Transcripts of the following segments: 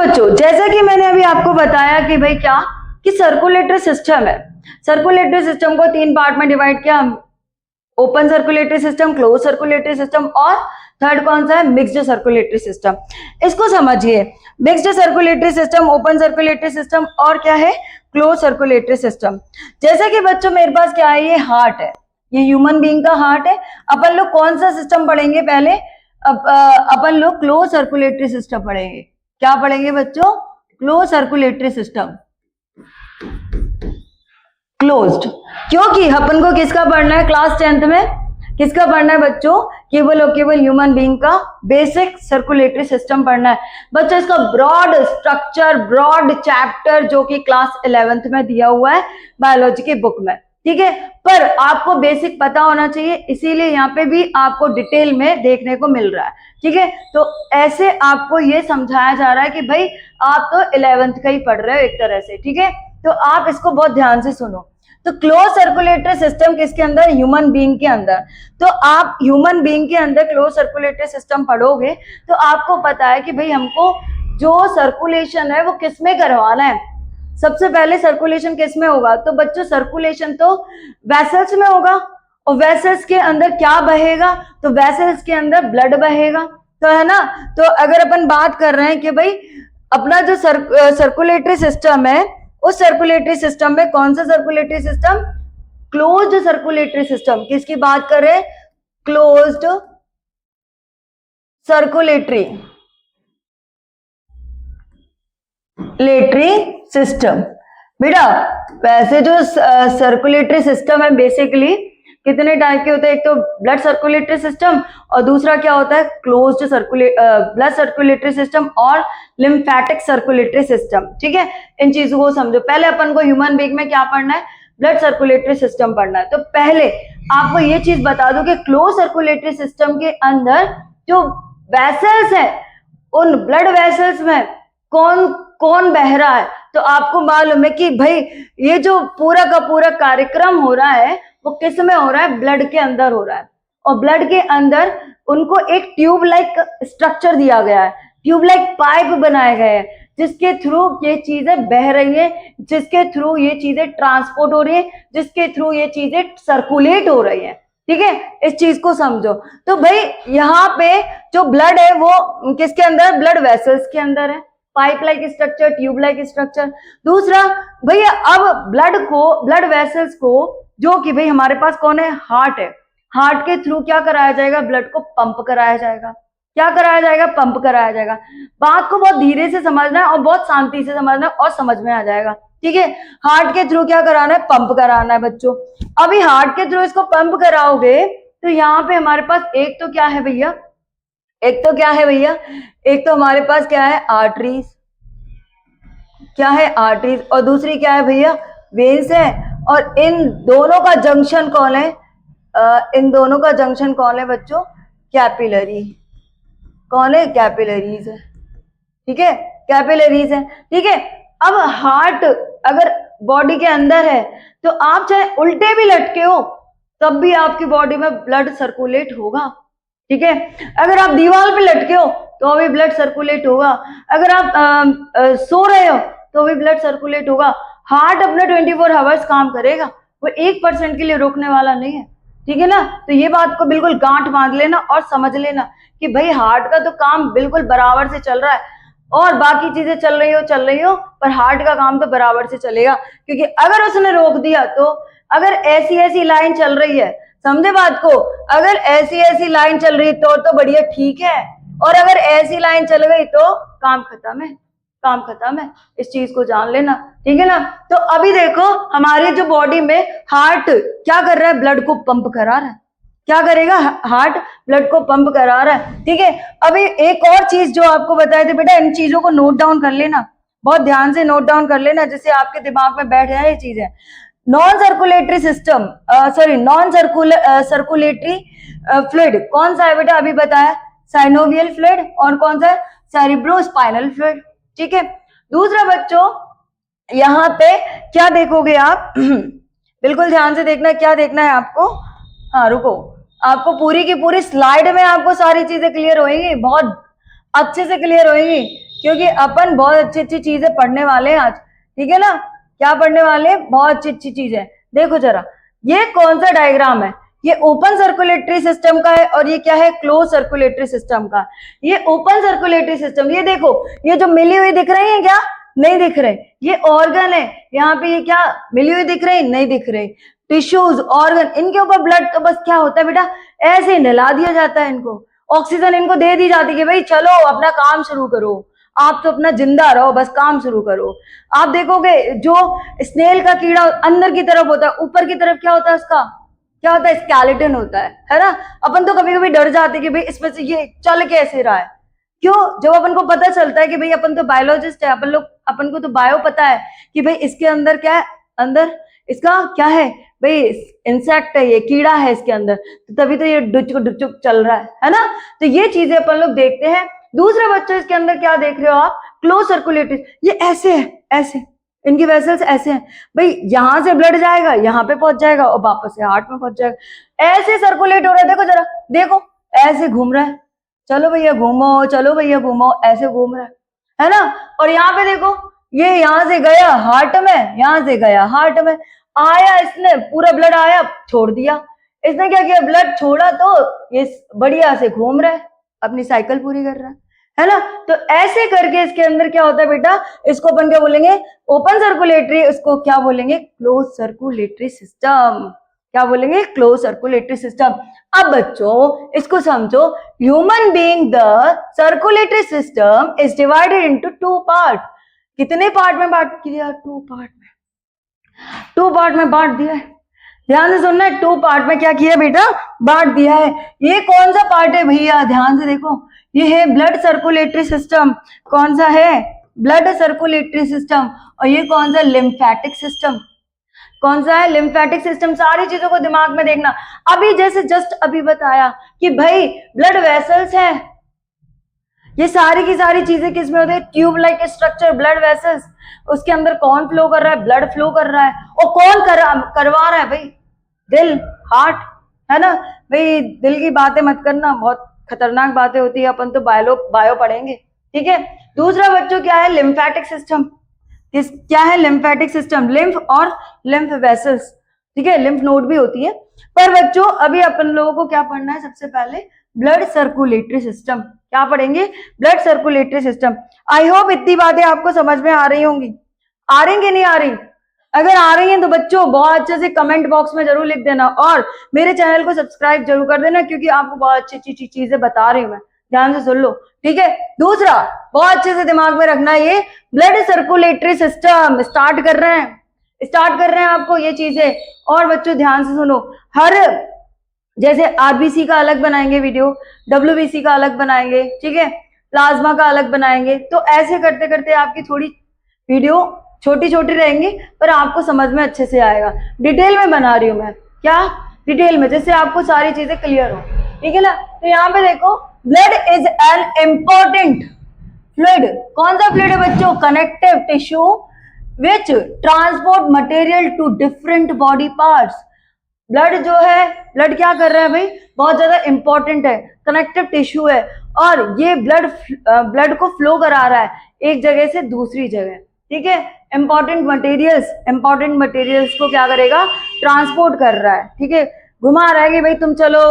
बच्चों जैसा कि मैंने अभी आपको बताया कि भाई क्या कि सर्कुलेटरी सिस्टम है। सर्कुलेटरी सिस्टम को 3 पार्ट में डिवाइड किया, open circulatory system, close circulatory system और थर्ड कौन सा है, मिक्स्ड सर्कुलेटरी सिस्टम। इसको समझिए, mixed circulatory system, open circulatory system और क्या है, क्लोज सर्कुलेटरी सिस्टम। जैसे कि बच्चों मेरे पास क्या है, ये हार्ट है, ये ह्यूमन बीइंग का हार्ट है। अपन लोग कौन सा सिस्टम पढ़ेंगे पहले, अपन लोग क्लोज सर्कुलेटरी सिस्टम पढ़ेंगे। क्या पढ़ेंगे बच्चों, क्लोज सर्कुलेटरी सिस्टम, क्लोज्ड। क्योंकि अपन को किसका पढ़ना है क्लास 10th में, किसका पढ़ना है बच्चों, केवल और केवल ह्यूमन बीइंग का बेसिक सर्कुलेटरी सिस्टम पढ़ना है बच्चों। इसका ब्रॉड स्ट्रक्चर, ब्रॉड चैप्टर जो कि क्लास 11th में दिया हुआ है बायोलॉजी की बुक में, ठीक है। पर आपको बेसिक पता होना चाहिए, इसीलिए यहाँ पे भी आपको डिटेल में देखने को मिल रहा है, ठीक है। तो ऐसे आपको ये समझाया जा रहा है कि भाई आप तो 11th का ही पढ़ रहे हो एक तरह से, ठीक है। तो आप इसको बहुत ध्यान से सुनो। तो क्लोज सर्कुलेटरी सिस्टम किसके अंदर, ह्यूमन बीइंग के अंदर। तो आप ह्यूमन बीइंग के अंदर क्लोज सर्कुलेटरी सिस्टम पढ़ोगे तो आपको पता है कि भाई हमको जो सर्कुलेशन है वो किस में करवाना है। सबसे पहले सर्कुलेशन किस में होगा, तो बच्चों सर्कुलेशन तो वेसल्स में होगा, और वेसल्स के अंदर क्या बहेगा, तो वेसल्स के अंदर ब्लड बहेगा, तो है ना। तो अगर अपन बात कर रहे हैं कि भाई अपना जो सर्कुलेटरी सिस्टम है, उस सर्कुलेटरी सिस्टम में कौन सा circulatory system, closed circulatory system. किसकी बात कर रहे हैं, क्लोज्ड सर्कुलेटरी सिस्टम। बेटा वैसे जो सर्कुलेटरी सिस्टम है बेसिकली कितने टाइप के होते हैं, एक तो ब्लड सर्कुलेटरी सिस्टम और दूसरा क्या होता है, क्लोज्ड ब्लड सर्कुलेटरी सिस्टम और लिम्फेटिक सर्कुलेटरी सिस्टम, ठीक है। इन चीजों को समझो। पहले अपन को ह्यूमन बीइंग में क्या पढ़ना है, ब्लड सर्कुलेटरी सिस्टम पढ़ना है। तो पहले आपको ये चीज बता दो कि क्लोज सर्कुलेटरी सिस्टम के अंदर जो वेसल्स है, उन ब्लड वेसल्स में कौन कौन बह रहा है। तो आपको मालूम है कि भाई ये जो पूरा का पूरा कार्यक्रम हो रहा है वो किस में हो रहा है, ब्लड के अंदर हो रहा है। और ब्लड के अंदर उनको एक ट्यूब लाइक स्ट्रक्चर दिया गया है, ट्यूब लाइक पाइप बनाए गए हैं जिसके थ्रू ये चीजें बह रही है, जिसके थ्रू ये चीजें ट्रांसपोर्ट हो रही है, जिसके थ्रू ये चीजें सर्कुलेट हो रही है, ठीक है। इस चीज को समझो। तो भाई यहाँ पे जो ब्लड है वो किसके अंदर, ब्लड वेसल्स के अंदर है, pipe like structure, tube like structure. दूसरा भैया अब ब्लड वेसल्स को जो कि भाई हमारे पास कौन है, हार्ट है, हार्ट के थ्रू क्या कराया जाएगा, ब्लड को पंप कराया जाएगा। क्या कराया जाएगा, पंप कराया जाएगा। बात को बहुत धीरे से समझना है और बहुत शांति से समझना है और समझ में आ जाएगा, ठीक है। हार्ट के थ्रू क्या कराना है, पंप कराना है बच्चों। अभी हार्ट के थ्रू इसको पंप कराओगे तो यहाँ पे हमारे पास एक तो क्या है भैया, एक तो हमारे पास क्या है, आर्टरीज, क्या है, आर्टरीज, और दूसरी क्या है भैया, वेन्स है। और इन दोनों का जंक्शन कौन है, इन दोनों का जंक्शन कौन है बच्चों, कैपिलरी, कौन है, कैपिलरीज है, ठीक है, कैपिलरीज है, ठीक है। अब हार्ट अगर बॉडी के अंदर है तो आप चाहे उल्टे भी लटके हो तब भी आपकी बॉडी में ब्लड सर्कुलेट होगा, ठीक है। अगर आप दीवार पे लटके हो तो भी ब्लड सर्कुलेट होगा, अगर आप सो रहे हो तो भी ब्लड सर्कुलेट होगा। हार्ट अपना 24 आवर्स काम करेगा, वो 1% के लिए रोकने वाला नहीं है, ठीक है ना। तो ये बात को बिल्कुल गांठ बांध लेना और समझ लेना कि भाई हार्ट का तो काम बिल्कुल बराबर से चल रहा है, और बाकी चीजें चल रही हो पर हार्ट का काम तो बराबर से चलेगा। क्योंकि अगर उसने रोक दिया तो अगर ऐसी लाइन चल रही है, समझे बात को, अगर ऐसी लाइन चल रही तो बढ़िया ठीक है, और अगर ऐसी लाइन चल गई तो काम खत्म है, काम खत्म है। इस चीज को जान लेना, ठीक है ना। तो अभी देखो हमारी जो बॉडी में हार्ट क्या कर रहा है, ब्लड को पंप करा रहा है। क्या करेगा, हार्ट ब्लड को पंप करा रहा है, ठीक है। अभी एक और चीज जो आपको बताए थे बेटा, इन चीजों को नोट डाउन कर लेना, बहुत ध्यान से नोट डाउन कर लेना जिससे आपके दिमाग में बैठ जाए ये चीजें। Non circulatory system, non circulatory fluid कौन सा है बेटा, अभी बताया, साइनोवियल फ्लूइड, और कौन सा है, सेरिब्रोस्पाइनल फ्लूइड, ठीक है। दूसरा बच्चों यहाँ पे क्या देखोगे आप बिल्कुल ध्यान से देखना, क्या देखना है आपको, हाँ रुको, आपको पूरी की पूरी स्लाइड में आपको सारी चीजें क्लियर होएंगी, बहुत अच्छे से क्लियर होएंगी। क्योंकि अपन बहुत अच्छी अच्छी चीजें पढ़ने वाले हैं आज, ठीक है ना। क्या पढ़ने वाले हैं? बहुत अच्छी अच्छी चीजें। देखो जरा, ये कौन सा डायग्राम है? ये ओपन सर्कुलेटरी सिस्टम का है और ये क्या है? क्लोज सर्कुलेटरी सिस्टम का। ये ओपन सर्कुलेटरी सिस्टम, ये देखो, ये जो मिली हुई दिख रही है क्या? नहीं दिख रहे। ये ऑर्गन है, यहाँ पे ये क्या मिली हुई दिख रही? नहीं दिख रही। टिश्यूज, ऑर्गन, इनके ऊपर ब्लड का बस क्या होता है बेटा? ऐसे नहला दिया जाता है इनको, ऑक्सीजन इनको दे दी जाती है कि भाई चलो अपना काम शुरू करो, आप तो अपना जिंदा रहो, बस काम शुरू करो। आप देखोगे जो स्नेल का कीड़ा अंदर की तरफ होता है, ऊपर की तरफ क्या होता है उसका? क्या होता है? स्केलेटन होता है ना। अपन तो कभी कभी डर जाते कि भाई इसमें से ये चल कैसे रहा है। क्यों? जब अपन को पता चलता है कि भाई अपन तो बायोलॉजिस्ट है, अपन को तो बायो पता है कि भाई इसके अंदर क्या है, अंदर इसका क्या है भाई, इंसेक्ट है, ये कीड़ा है इसके अंदर, तो तभी तो ये डुचुक डुचुक चल रहा है ना। तो ये चीजें अपन लोग देखते हैं। दूसरे बच्चों, इसके अंदर क्या देख रहे हो आप? Close circulatory. ये ऐसे है, ऐसे इनकी वेसल्स ऐसे हैं भाई, यहां से ब्लड जाएगा, यहाँ पे पहुंच जाएगा और वापस से हार्ट में पहुंच जाएगा। ऐसे सर्कुलेट हो रहा है, देखो जरा, देखो ऐसे घूम रहा है, चलो भैया घूमो, चलो भैया घूमो, ऐसे घूम रहा है ना। और यहाँ पे देखो, ये यहां से गया हार्ट में, यहां से गया हार्ट में, आया इसने पूरा ब्लड आया, छोड़ दिया। इसने क्या किया? ब्लड छोड़ा तो ये बढ़िया से घूम रहा है, अपनी साइकिल पूरी कर रहा है ना। तो ऐसे करके इसके अंदर क्या होता है बेटा? इसको अपन क्या बोलेंगे? Open circulatory. इसको क्या बोलेंगे? Close circulatory system. क्या बोलेंगे? Close circulatory system. अब बच्चों इसको समझो, human being the circulatory system is divided into 2 part. कितने पार्ट में बांट दिया? 2 पार्ट में, 2 पार्ट में बांट दिया है। ध्यान से सुनना है, 2 पार्ट में क्या किया बेटा? बांट दिया है। ये कौन सा पार्ट है भैया? ध्यान से देखो, ये है ब्लड सर्कुलेटरी सिस्टम। कौन सा है? Blood circulatory system. और ये कौन सा? Lymphatic system. कौन सा है? Lymphatic system. सारी चीजों को दिमाग में देखना। अभी जैसे जस्ट अभी बताया कि भाई ब्लड वेसल्स है, ये सारी की सारी चीजें किसमें होती है? Tube like structure, blood vessels. उसके अंदर कौन फ्लो कर रहा है? ब्लड फ्लो कर रहा है। और कौन करवा रहा है भाई? दिल, हार्ट, है ना भाई। दिल की बातें मत करना, बहुत खतरनाक बातें होती है, अपन तो बायो पढ़ेंगे, ठीक है। दूसरा बच्चों क्या है? Lymphatic system. क्या है? लिम्फेटिक सिस्टम, लिम्फ और लिम्फ वेसल्स, ठीक है। लिम्फ नोड भी होती है। पर बच्चों अभी अपन लोगों को क्या पढ़ना है? सबसे पहले ब्लड सर्कुलेटरी सिस्टम। क्या पढ़ेंगे? Blood circulatory system. I hope इतनी बातें आपको समझ में आ रही होंगी। आ रही कि नहीं आ रही? अगर आ रही हैं तो बच्चों बहुत अच्छे से कमेंट बॉक्स में जरूर लिख देना और मेरे चैनल को सब्सक्राइब जरूर कर देना, क्योंकि आपको बहुत अच्छी अच्छी चीजें बता रही हूँ मैं। ध्यान से सुन लो, ठीक है। दूसरा, बहुत अच्छे से दिमाग में रखना, ये ब्लड सर्कुलेटरी सिस्टम स्टार्ट कर रहे हैं आपको ये चीजें। और बच्चों ध्यान से सुनो, हर जैसे आरबीसी का अलग बनाएंगे वीडियो, डब्ल्यूबीसी का अलग बनाएंगे, ठीक है, प्लाज्मा का अलग बनाएंगे। तो ऐसे करते करते आपकी थोड़ी वीडियो छोटी छोटी रहेंगी, पर आपको समझ में अच्छे से आएगा। डिटेल में बना रही हूं मैं, क्या डिटेल में, जैसे आपको सारी चीजें क्लियर हो, ठीक है ना। तो यहाँ पे देखो, blood is an important fluid. कौन सा फ्लूइड है बच्चों? Connective tissue which transport material to different body parts. Blood जो है, ब्लड क्या कर रहा है भाई? बहुत ज्यादा इंपॉर्टेंट है, कनेक्टिव टिश्यू है, और ये ब्लड को फ्लो करा रहा है एक जगह से दूसरी जगह, ठीक है। इंपॉर्टेंट मटेरियल्स को क्या करेगा? ट्रांसपोर्ट कर रहा है, ठीक है। घुमा रहा है कि भाई तुम चलो,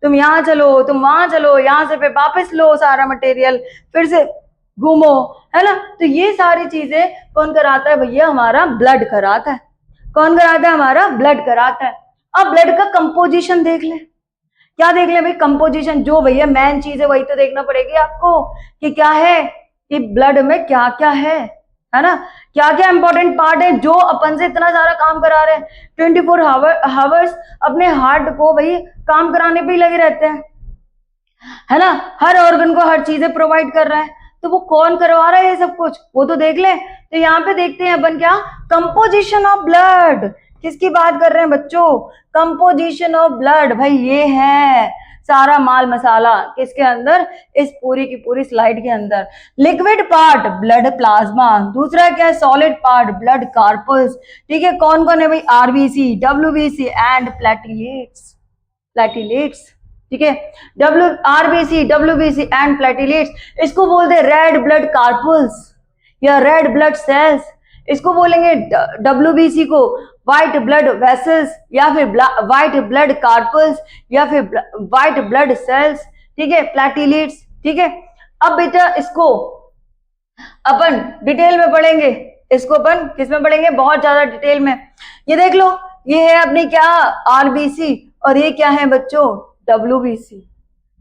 तुम यहाँ चलो, तुम वहां चलो, यहाँ से फिर वापस लो सारा मटेरियल, फिर से घूमो, है ना। तो ये सारी चीजें कौन कराता है भैया? हमारा ब्लड कराता है। कौन कराता है? हमारा ब्लड कराता है। अब ब्लड का कंपोजिशन देख ले। क्या देख ले भाई? कंपोजिशन, जो भैया मेन चीज है वही तो देखना पड़ेगी आपको कि क्या है, कि ब्लड में क्या क्या है ना। क्या क्या इंपॉर्टेंट पार्ट है जो अपन से इतना सारा काम करा रहे हैं। 24 आवर्स अपने हार्ट को भाई काम कराने पे ही लगे रहते हैं, है ना। हर ऑर्गन को हर चीजें प्रोवाइड कर रहा है, तो वो कौन करवा रहा है ये सब कुछ, वो तो देख ले। तो यहाँ पे देखते हैं अपन क्या? Composition of blood. किसकी बात कर रहे हैं बच्चों? Composition of blood. भाई ये है सारा माल मसाला किसके अंदर? इस पूरी की पूरी स्लाइड के अंदर। लिक्विड पार्ट ब्लड प्लाज्मा, दूसरा क्या है? सॉलिड पार्ट ब्लड कार्पस, ठीक है। कौन कौन है भाई? RBC, WBC and platelets. ठीक है। आरबीसी, डब्ल्यूबीसी एंड प्लेटिलेट्स, इसको बोलते हैं रेड ब्लड कार्पल्स या रेड ब्लड सेल्स। इसको बोलेंगे डब्ल्यूबीसी को व्हाइट ब्लड वेसल्स या फिर व्हाइट ब्लड कार्पल्स या फिर व्हाइट ब्लड सेल्स, ठीक है, प्लेटिलेट्स, ठीक है। अब बेटा इसको अपन डिटेल में पढ़ेंगे, इसको अपन किस में पढ़ेंगे, बहुत ज्यादा डिटेल में। ये देख लो, ये है अपनी क्या, आरबीसी, और ये क्या है बच्चों, डब्ल्यूबीसी।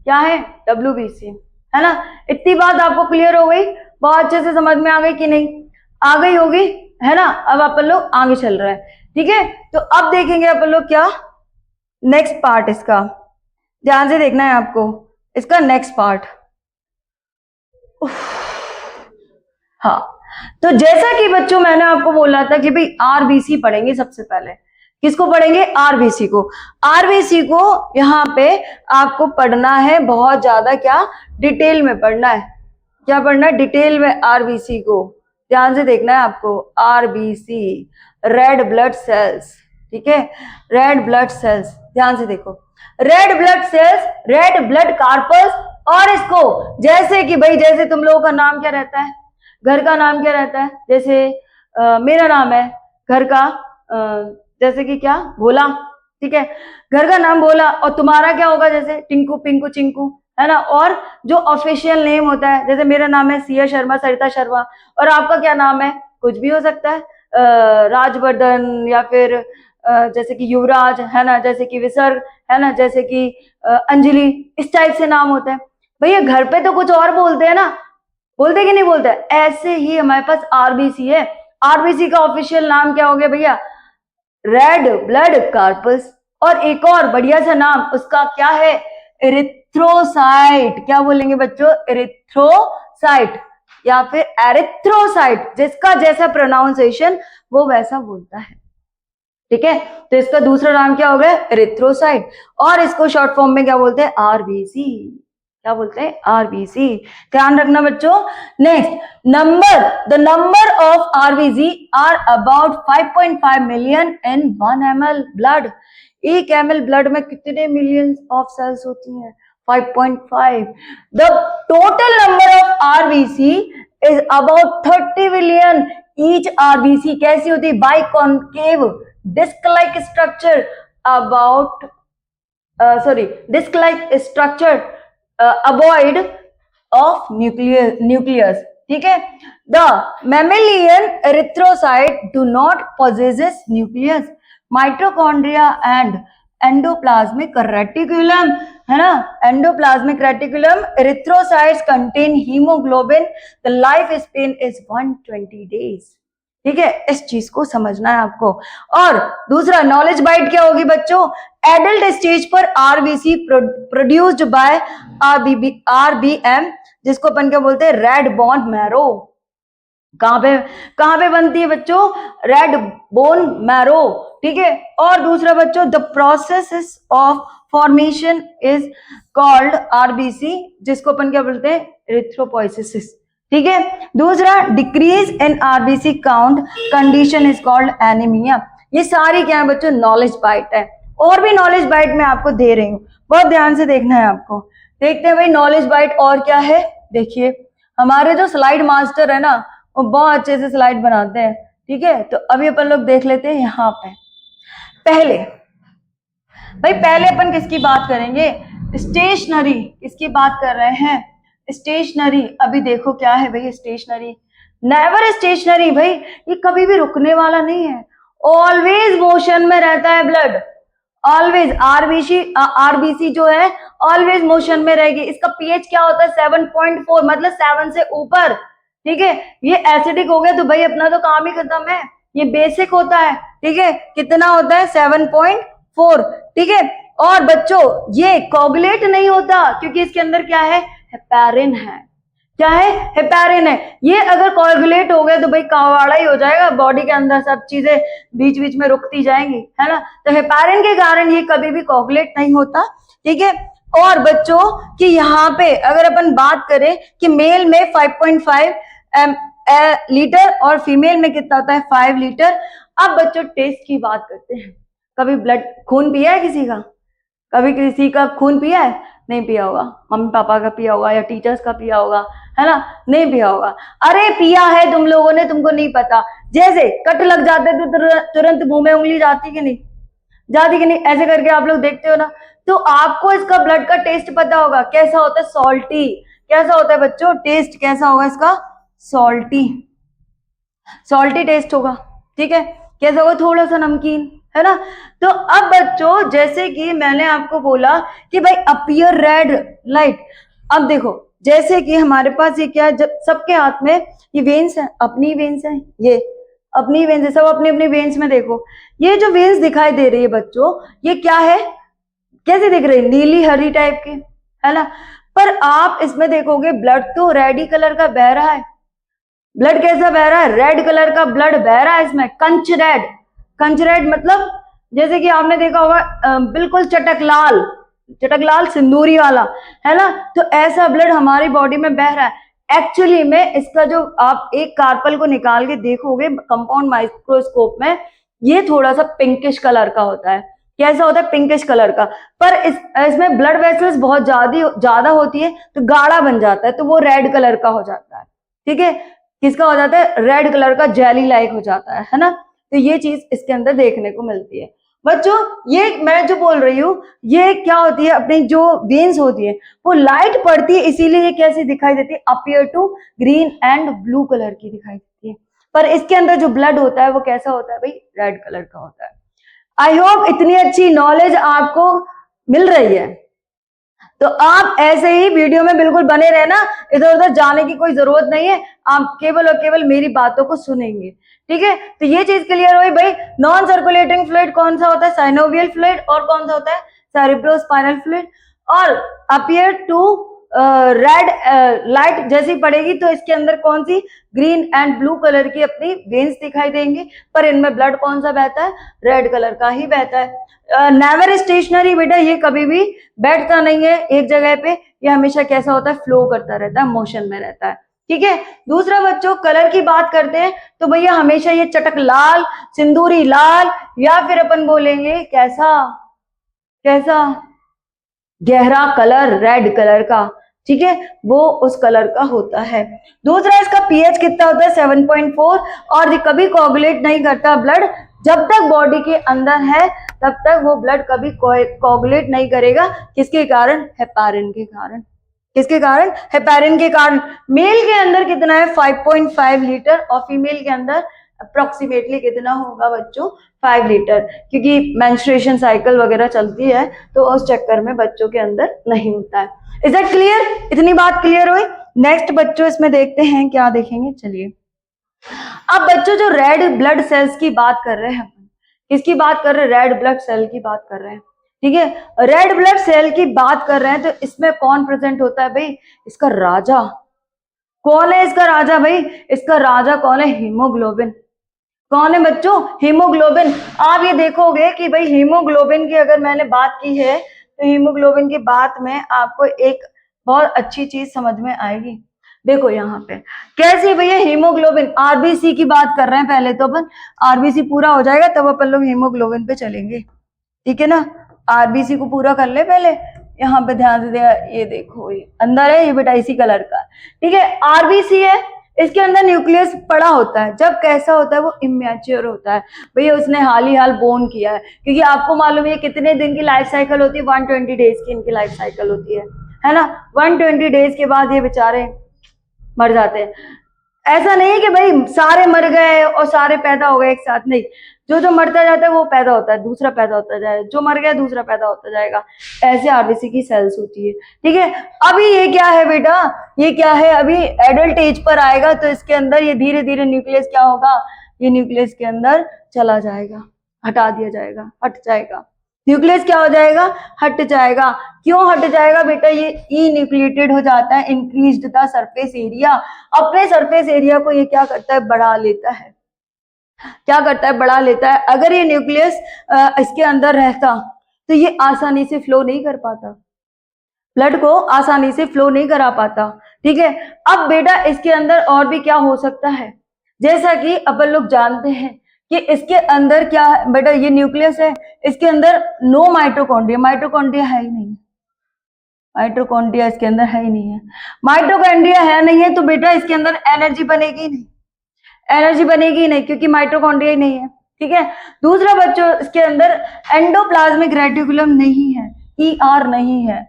क्या है, डब्ल्यूबीसी, है ना। इतनी बात आपको क्लियर हो गई, बहुत अच्छे से समझ में आ गई कि नहीं, आ गई होगी, है ना। अब अपन लोग आगे चल रहे हैं, ठीक है। तो अब देखेंगे अपन लोग क्या, नेक्स्ट पार्ट इसका, ध्यान से देखना है आपको, इसका नेक्स्ट पार्ट। हाँ, तो जैसा कि बच्चों मैंने आपको बोला था कि भाई आरबीसी पढ़ेंगे सबसे पहले। किसको पढ़ेंगे, आरबीसी को। आरबीसी को यहाँ पे आपको पढ़ना है बहुत ज्यादा, क्या डिटेल में पढ़ना है। क्या पढ़ना है, डिटेल में आरबीसी को, ध्यान से देखना है आपको। आरबीसी, रेड ब्लड सेल्स, ठीक है, रेड ब्लड सेल्स, ध्यान से देखो, red blood cells, red blood carpals, और इसको जैसे कि भाई, जैसे तुम लोगों का नाम क्या रहता है, घर का नाम क्या रहता है, जैसे मेरा नाम है घर का, जैसे कि क्या, भोला, ठीक है, घर का नाम भोला, और तुम्हारा क्या होगा, जैसे टिंकू, पिंकू, चिंकू, है ना। और जो ऑफिशियल नेम होता है, जैसे मेरा नाम है सिया शर्मा, सरिता शर्मा, और आपका क्या नाम है, कुछ भी हो सकता है, राजवर्धन, या फिर जैसे कि युवराज, है ना, जैसे कि विसर्ग, है ना, जैसे कि अंजलि, इस टाइप से नाम होते हैं। भैया घर पे तो कुछ और बोलते हैं ना, बोलते कि नहीं बोलते, ऐसे ही हमारे पास आरबीसी है। आरबीसी का ऑफिशियल नाम क्या हो गया भैया, रेड ब्लड कार्पस, और एक और बढ़िया सा नाम उसका क्या है, एरिथ्रोसाइट। क्या बोलेंगे बच्चों, एरिथ्रोसाइट या फिर एरिथ्रोसाइट, जिसका जैसा प्रोनाउंसिएशन वो वैसा बोलता है, ठीक है। तो इसका दूसरा नाम क्या हो गया, एरिथ्रोसाइट, और इसको शॉर्ट फॉर्म में क्या बोलते हैं, आरबीसी। क्या बोलते हैं, आरबीसी, ध्यान रखना बच्चों। Next the number of RBC are about 5.5 million in 1 ml blood. 1 ml blood में कितने मिलियंस ऑफ सेल्स होती हैं, 5.5। The total number of RBC is about 30 billion. Each RBC कैसी होती है, biconcave disc like structure, about disc like structure avoid of nucleus, ठीक है। The mammalian erythrocyte do not possesses nucleus, mitochondria and endoplasmic reticulum, है ना, endoplasmic reticulum, erythrocytes contain haemoglobin, the life span is 120 days, ठीक है। इस चीज को समझना है आपको। और दूसरा नॉलेज बाइट क्या होगी बच्चों, एडल्ट स्टेज पर आरबीसी प्रोड्यूस्ड बाय आरबीएम, जिसको अपन क्या बोलते हैं, रेड बोन मैरो। कहां पे बनती है बच्चों, रेड बोन मैरो, ठीक है। और दूसरा बच्चों, the process of formation is called RBC, जिसको अपन क्या बोलते हैं, एरिथ्रोपोइसिस, ठीक है। दूसरा, decrease in RBC count condition is called anaemia. ये सारी क्या है बच्चों, नॉलेज बाइट है। और भी नॉलेज बाइट मैं आपको दे रही हूँ, बहुत ध्यान से देखना है आपको। देखते हैं भाई नॉलेज बाइट और क्या है। देखिए हमारे जो स्लाइड मास्टर है ना, वो बहुत अच्छे से स्लाइड बनाते हैं, ठीक है। तो अभी अपन लोग देख लेते हैं यहाँ पे। पहले अपन किसकी बात करेंगे, स्टेशनरी, किसकी बात कर रहे हैं, स्टेशनरी। अभी देखो क्या है भाई, स्टेशनरी, नेवर स्टेशनरी, भाई ये कभी भी रुकने वाला नहीं है, ऑलवेज मोशन में रहता है ब्लड, ऑलवेज। आरबीसी जो है ऑलवेज मोशन में रहेगी। इसका पीएच क्या होता है, 7.4, मतलब 7 से ऊपर, ठीक है। ये एसिडिक हो गया तो भाई अपना तो काम ही खत्म है। ये बेसिक होता है, ठीक है, कितना होता है, 7.4, ठीक है। और बच्चों ये कोगुलेट नहीं होता, क्योंकि इसके अंदर क्या है, हेपारिन है। क्या है, हेपारिन है। ये अगर कोगुलेट हो गया तो भाई कवाड़ा ही हो जाएगा, बॉडी के अंदर सब चीजें बीच बीच में रुकती जाएंगी, है ना। तो हेपारिन के कारण ये कभी भी कोगुलेट नहीं होता, ठीक है। और बच्चों कि यहाँ पे अगर अपन बात करें कि मेल में 5.5 लीटर और फीमेल में कितना होता है, 5 लीटर। अब बच्चों टेस्ट की बात करते हैं। कभी ब्लड खून पिया है किसी का, कभी किसी का खून पिया है? नहीं पिया होगा। मम्मी पापा का पिया होगा या टीचर्स का पिया होगा, है ना? नहीं पिया होगा। अरे पिया है तुम लोगों ने, तुमको नहीं पता। जैसे कट लग जाते तो तुरंत मुंह में उंगली जाती कि नहीं जाती कि नहीं, ऐसे करके आप लोग देखते हो ना। तो आपको इसका ब्लड का टेस्ट पता होगा, कैसा होता है? सॉल्टी। कैसा होता है बच्चों? टेस्ट कैसा होगा इसका? सॉल्टी। सॉल्टी टेस्ट होगा, ठीक है। कैसा होगा? थोड़ा सा नमकीन, है ना? तो अब बच्चों जैसे कि मैंने आपको बोला कि भाई अपीयर रेड लाइट। अब देखो जैसे कि हमारे पास ये क्या है, जब सबके हाथ में ये वेन्स है, अपनी वेन्स है, ये अपनी वेन्स है, सब अपनी अपनी वेन्स में देखो। ये जो वेन्स दिखाई दे रही है बच्चों, ये क्या है? कैसे दिख रही है? नीली हरी टाइप की, है ना? पर आप इसमें देखोगे ब्लड तो रेड ही कलर का बह रहा है। ब्लड कैसा बह रहा है? रेड कलर का ब्लड बह रहा है इसमें, कंच रेड। कंच रेड मतलब जैसे कि आपने देखा होगा बिल्कुल चटक लाल, चटक लाल सिंदूरी वाला, है ना? तो ऐसा ब्लड हमारी बॉडी में बह रहा है। एक्चुअली में इसका जो आप एक कार्पल को निकाल के देखोगे कंपाउंड माइक्रोस्कोप में, ये थोड़ा सा पिंकिश कलर का होता है। कैसा होता है? पिंकिश कलर का। पर इसमें ब्लड वेसल्स बहुत ज्यादा होती है तो गाढ़ा बन जाता है, तो वो रेड कलर का हो जाता है, ठीक है। किसका हो जाता है? रेड कलर का, जेली लाइक हो जाता है ना? तो ये चीज इसके अंदर देखने को मिलती है बच्चों। ये मैं जो बोल रही हूँ, ये क्या होती है, अपनी जो वेन्स होती है वो लाइट पड़ती है, इसीलिए ये कैसी दिखाई देती है? Appear to green and blue colour की दिखाई देती है। पर इसके अंदर जो ब्लड होता है वो कैसा होता है भाई? रेड कलर का होता है। आई होप इतनी अच्छी नॉलेज आपको मिल रही है। तो आप ऐसे ही वीडियो में बिल्कुल बने रहना, इधर उधर जाने की कोई जरूरत नहीं है। आप केवल और केवल मेरी बातों को सुनेंगे, ठीक है। तो ये चीज क्लियर हुई भाई। नॉन सर्कुलेटिंग फ्लूइड कौन सा होता है? Synovial fluid. और कौन सा होता है? Cerebrospinal fluid. और अपियर टू रेड लाइट जैसी पड़ेगी तो इसके अंदर कौन सी? ग्रीन एंड ब्लू कलर की अपनी वेन्स दिखाई देंगी, पर इनमें ब्लड कौन सा बहता है? रेड कलर का ही बहता है। नेवर स्टेशनरी बेटा, ये कभी भी बैठता नहीं है एक जगह पे, ये हमेशा कैसा होता है? फ्लो करता रहता है, मोशन में रहता है, ठीक है। दूसरा बच्चों कलर की बात करते हैं तो भैया हमेशा ये चटक लाल, सिंदूरी लाल, या फिर अपन बोलेंगे कैसा? कैसा? गहरा कलर रेड कलर का, ठीक है, वो उस कलर का होता है। दूसरा इसका पीएच कितना होता है? 7.4। और ये कभी कोगुलेट नहीं करता ब्लड, जब तक बॉडी के अंदर है तब तक वो ब्लड कभी कोगुलेट नहीं करेगा। किसके कारण? हेपारिन के कारण। किसके कारण? हेपारिन के कारण। मेल के अंदर कितना है? 5.5 लीटर। और फीमेल के अंदर अप्रोक्सीमेटली कितना होगा बच्चों? 5 लीटर। क्योंकि मेंस्ट्रुएशन साइकिल वगैरह चलती है तो उस चक्कर में बच्चों के अंदर नहीं होता है। Is that clear? इतनी बात क्लियर हुई। नेक्स्ट बच्चों इसमें देखते हैं क्या देखेंगे, चलिए। अब बच्चों जो रेड ब्लड सेल्स की बात कर रहे हैं, किसकी बात कर रहे हैं? रेड ब्लड सेल की बात कर रहे हैं, ठीक है। रेड ब्लड सेल की बात कर रहे हैं तो इसमें कौन प्रेजेंट होता है भाई? इसका राजा कौन है? इसका राजा भाई, इसका राजा कौन है? हीमोग्लोबिन। कौन है बच्चों? हीमोग्लोबिन। आप ये देखोगे कि भाई हीमोग्लोबिन की अगर मैंने बात की है तो हीमोग्लोबिन की बात में आपको एक बहुत अच्छी चीज समझ में आएगी। देखो यहाँ पे कैसे भैया हीमोग्लोबिन, आरबीसी की बात कर रहे हैं पहले तो अपन। आरबीसी पूरा हो जाएगा तब अपन लोग हीमोग्लोबिन पे चलेंगे, ठीक है ना। आरबीसी को पूरा कर ले पहले। यहाँ पे ध्यान से देखा, ये देखो ये अंदर है, ये बेटा इसी कलर का, ठीक है। आरबीसी है, इसके अंदर न्यूक्लियस पड़ा होता है। जब कैसा होता है? वो इमेच्योर होता है भैया, उसने हाल ही हाल बोर्न किया है। क्योंकि आपको मालूम है कितने दिन की लाइफ साइकिल होती है? 120 डेज की इनकी लाइफ साइकिल होती है ना। 120 डेज के बाद ये बेचारे मर जाते हैं। ऐसा नहीं है कि भाई सारे मर गए और सारे पैदा हो गए एक साथ, नहीं। जो जो मरता जाता है वो पैदा होता है, दूसरा पैदा होता जाएगा, जो मर गया दूसरा पैदा होता जाएगा। ऐसे आरबीसी की सेल्स होती है, ठीक है। अभी ये क्या है बेटा? ये क्या है? अभी एडल्ट एज पर आएगा तो इसके अंदर ये धीरे धीरे न्यूक्लियस क्या होगा? ये न्यूक्लियस के अंदर चला जाएगा, हटा दिया जाएगा, हट जाएगा। न्यूक्लियस क्या हो जाएगा? हट जाएगा। क्यों हट जाएगा बेटा? ये ई न्यूक्लिएटेड हो जाता है, इंक्रीज्ड द सरफेस एरिया। अपने सरफेस एरिया को ये क्या करता है? बढ़ा लेता है। क्या करता है? बढ़ा लेता है। अगर ये न्यूक्लियस इसके अंदर रहता तो ये आसानी से फ्लो नहीं कर पाता, ब्लड को आसानी से फ्लो नहीं करा पाता, ठीक है। अब बेटा इसके अंदर और भी क्या हो सकता है? जैसा कि अपन लोग जानते हैं कि इसके अंदर क्या है बेटा, ये न्यूक्लियस है, इसके अंदर नो माइटोकॉन्ड्रिया, माइटोकॉन्ड्रिया है ही नहीं, माइटोकॉन्ड्रिया इसके अंदर है ही नहीं है। माइटोकॉन्ड्रिया है नहीं है तो बेटा इसके अंदर एनर्जी बनेगी ही नहीं, एनर्जी बनेगी ही नहीं क्योंकि माइटोकॉन्ड्रिया ही नहीं है। ठीक है। दूसरा बच्चों, इसके अंदर एंडोप्लाज्मिक रेटिकुलम नहीं है, ER नहीं है,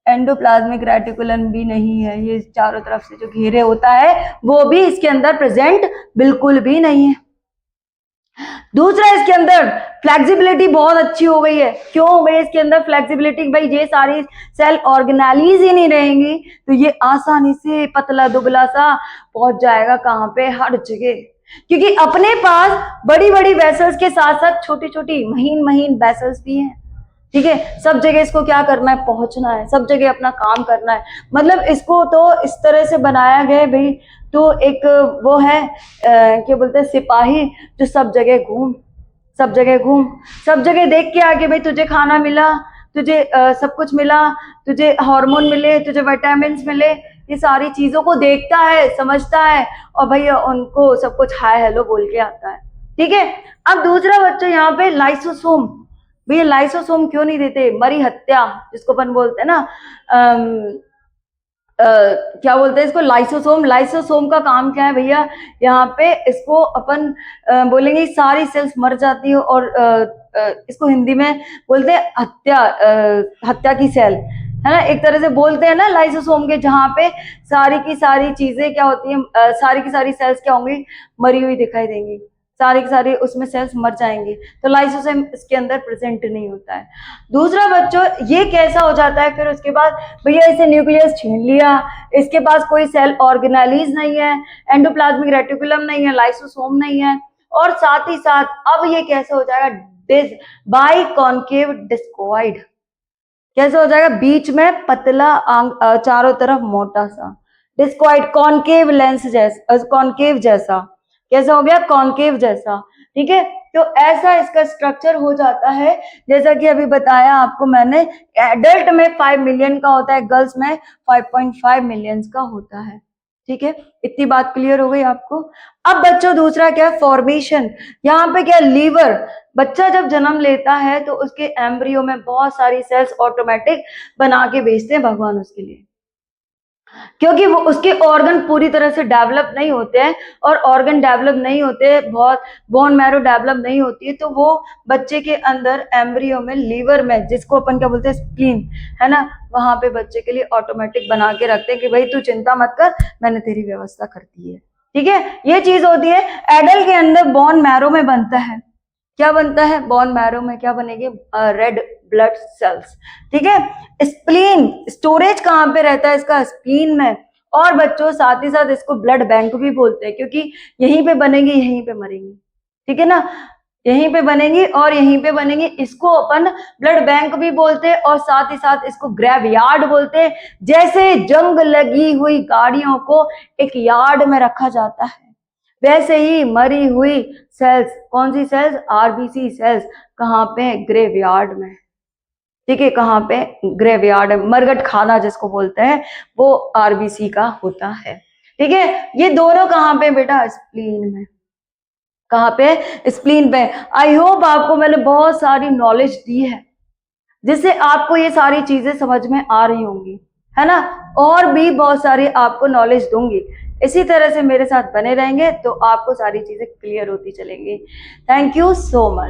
एंडोप्लाज्मिक रेटिकुलम भी नहीं है, ये चारों तरफ से जो घेरे होता है वो भी इसके अंदर प्रेजेंट बिल्कुल भी नहीं है। दूसरा, इसके अंदर फ्लेक्सिबिलिटी बहुत अच्छी हो गई है। क्यों हो गई इसके अंदर फ्लेक्सिबिलिटी? भाई ये सारी सेल ऑर्गेनाइज ही नहीं रहेंगी तो ये आसानी से पतला दुबला सा पहुंच जाएगा कहाँ पे, हर जगह, क्योंकि अपने पास बड़ी बड़ी वेसल्स के साथ साथ छोटी छोटी महीन महीन वेसल्स भी हैं। ठीक है, सब जगह इसको क्या करना है, पहुंचना है, सब जगह अपना काम करना है। मतलब इसको तो इस तरह से बनाया गया भाई, तो एक वो है क्या बोलते हैं, सिपाही जो सब जगह घूम, सब जगह घूम, सब जगह देख के आके भाई तुझे खाना मिला, तुझे सब कुछ मिला, तुझे हार्मोन मिले, तुझे विटामिन मिले, ये सारी चीजों को देखता है, समझता है और भैया उनको सब कुछ हाय हेलो बोल के आता है। ठीक है। अब दूसरा बच्चा यहाँ पे लाइसोसोम, भैया लाइसोसोम क्यों नहीं देते? मरी हत्या जिसको अपन बोलते हैं ना, क्या बोलते हैं इसको, लाइसोसोम। लाइसोसोम का काम क्या है भैया, यहाँ पे इसको अपन बोलेंगे सारी सेल्स मर जाती है और इसको हिंदी में बोलते हैं हत्या, हत्या की सेल, है ना, एक तरह से बोलते हैं ना लाइसोसोम के, जहाँ पे सारी की सारी चीजें क्या होती है, सारी की सारी सेल्स क्या होंगी, मरी हुई दिखाई देंगी, सारी की सारी उसमें सेल्स मर जाएंगे, तो लाइसोसोम इसके अंदर प्रेजेंट नहीं होता है। दूसरा बच्चों, ये कैसा हो जाता है फिर उसके बाद, भैया इसे न्यूक्लियस छीन लिया, इसके पास कोई सेल ऑर्गेनाइज नहीं है, एंडोप्लाज्मिक रेटिकुलम नहीं है, लाइसोसोम नहीं है, और साथ ही साथ अब ये कैसे हो जाएगा, बाई कॉन्केव डिस्कोइड, कैसे हो जाएगा, बीच में पतला, चारों तरफ मोटा सा, डिस्कोइड, कॉन्केव लेंस जैसा, कॉन्केव जैसा, कैसा हो गया, कॉन्केव जैसा। ठीक है, तो ऐसा इसका स्ट्रक्चर हो जाता है, जैसा कि अभी बताया आपको मैंने, एडल्ट में 5 मिलियन का होता है, गर्ल्स में 5.5 मिलियन का होता है। ठीक है, इतनी बात क्लियर हो गई आपको। अब बच्चों दूसरा क्या है, फॉर्मेशन। यहाँ पे क्या, लीवर, बच्चा जब जन्म लेता है तो उसके एम्ब्रियो में बहुत सारी सेल्स ऑटोमेटिक बना के भेजते हैं भगवान उसके लिए, क्योंकि वो उसके ऑर्गन पूरी तरह से डेवलप नहीं होते हैं, और ऑर्गन डेवलप नहीं होते, बहुत बोन मैरो डेवलप नहीं होती है, तो वो बच्चे के अंदर एम्ब्रियो में, लीवर में, जिसको अपन क्या बोलते हैं, स्प्लीन, है ना, वहां पे बच्चे के लिए ऑटोमेटिक बना के रखते हैं कि भाई तू चिंता मत कर, मैंने तेरी व्यवस्था कर दी है। ठीक है, ये चीज होती है। एडल्ट के अंदर बोन मैरो में बनता है, क्या बनता है, बोन मैरो में क्या बनेगी, रेड ब्लड सेल्स। ठीक है, स्प्लीन, स्टोरेज कहाँ पे रहता है इसका, स्प्लीन में, और बच्चों साथ ही साथ इसको ब्लड बैंक भी बोलते हैं, क्योंकि यहीं पे बनेगी, यहीं पे मरेंगी। ठीक है ना, यहीं पे बनेंगी और यहीं पे बनेंगी, इसको अपन ब्लड बैंक भी बोलते हैं, और साथ ही साथ इसको ग्रेवयार्ड बोलते हैं। जैसे जंग लगी हुई गाड़ियों को एक यार्ड में रखा जाता है, वैसे ही मरी हुई सेल्स, कौन सी सेल्स, RBC सेल्स, कहाँ पे, ग्रेवयार्ड में। ठीक है, कहाँ पे, ग्रेवयार्ड, मरघट खाना जिसको बोलते हैं, वो RBC का होता है। ठीक है, ये दोनों कहाँ पे बेटा, स्प्लीन में, कहाँ पे, स्प्लीन पे। आई होप आपको मैंने बहुत सारी नॉलेज दी है, जिससे आपको ये सारी चीजें समझ में आ रही होंगी, है ना, और भी बहुत सारी आपको नॉलेज दूंगी। इसी तरह से मेरे साथ बने रहेंगे तो आपको सारी चीजें क्लियर होती चलेंगी। Thank you so much.